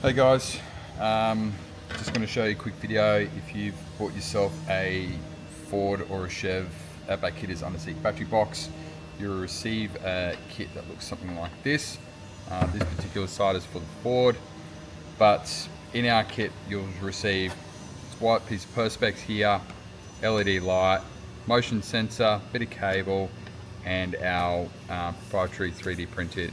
Hey guys, just going to show you a quick video. If you've bought yourself a Ford or a Chev Outback Kidders under-seat battery box, you'll receive a kit that looks something like this. This particular side is for the Ford, but in our kit you'll receive this white piece of perspex here, LED light, motion sensor, bit of cable, and our proprietary 3D printed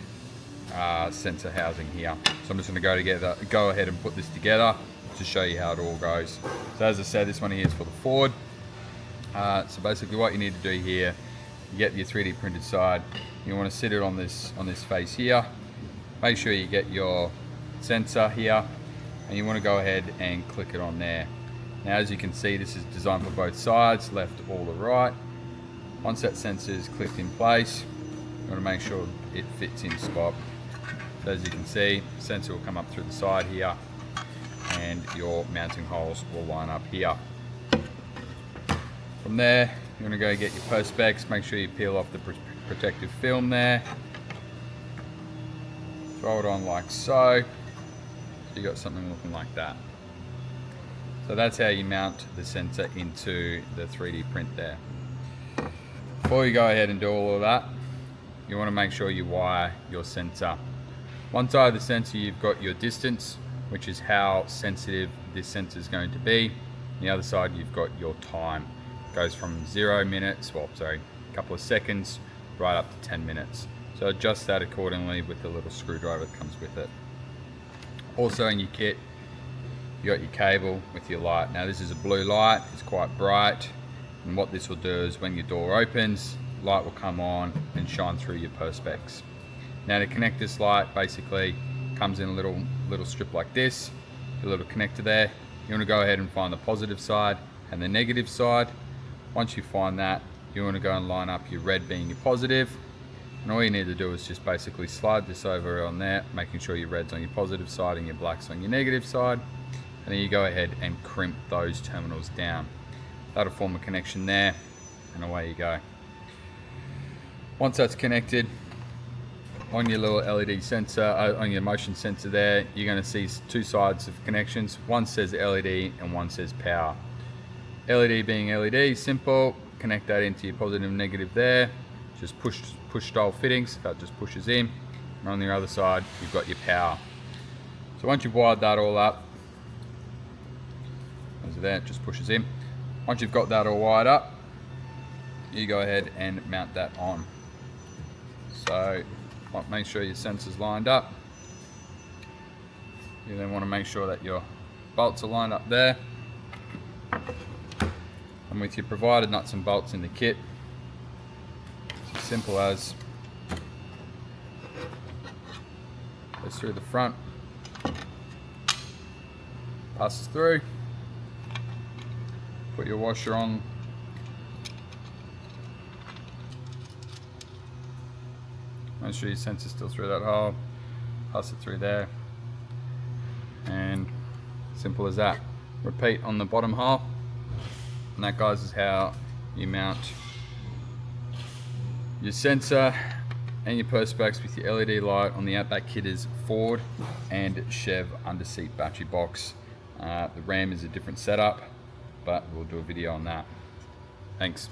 sensor housing here. So I'm just going to go ahead and put this together to show you how it all goes. So as I said, this one here is for the Ford. So basically what you need to do here, you get your 3D printed side, you want to sit it on this face here. Make sure you get your sensor here, and you want to go ahead and click it on there. Now as you can see, this is designed for both sides, left or the right. Once that sensor is clicked in place, you want to make sure it fits in spot. So as you can see, the sensor will come up through the side here, and your mounting holes will line up here. From there, you're going to go get your perspex, make sure you peel off the protective film there. Throw it on like so. You got something looking like that. So that's how you mount the sensor into the 3D print there. Before you go ahead and do all of that, you want to make sure you wire your sensor. One side of the sensor you've got your distance, which is how sensitive this sensor is going to be. On the other side you've got your time. It goes from 0 minutes, a couple of seconds, right up to 10 minutes. So adjust that accordingly with the little screwdriver that comes with it. Also in your kit, you got your cable with your light. Now this is a blue light, it's quite bright, and what this will do is when your door opens, light will come on and shine through your perspex. Now to connect this light, basically comes in a little strip like this, a little connector there. You want to go ahead and find the positive side and the negative side. Once you find that, you want to go and line up your red being your positive, and all you need to do is just basically slide this over on there, making sure your red's on your positive side and your black's on your negative side, and then you go ahead and crimp those terminals down. That'll form a connection there, and away you go. Once that's connected, on your little LED sensor, on your motion sensor there, you're going to see two sides of connections. One says LED and one says power. LED being LED, simple, connect that into your positive and negative there. Just push style fittings, that just pushes in. And on the other side, you've got your power. So once you've wired that all up, there, it just pushes in. Once you've got that all wired up, you go ahead and mount that on. So make sure your sensor's lined up. You then want to make sure that your bolts are lined up there. And with your provided nuts and bolts in the kit, it's as simple as goes through the front, passes through, put your washer on, make sure your sensor's still through that hole, pass it through there, and simple as that. Repeat on the bottom hole, and that, guys, is how you mount your sensor and your perspex with your LED light on the Outback Kidders Ford and Chev under-seat battery box. The Ram is a different setup, but we'll do a video on that. Thanks.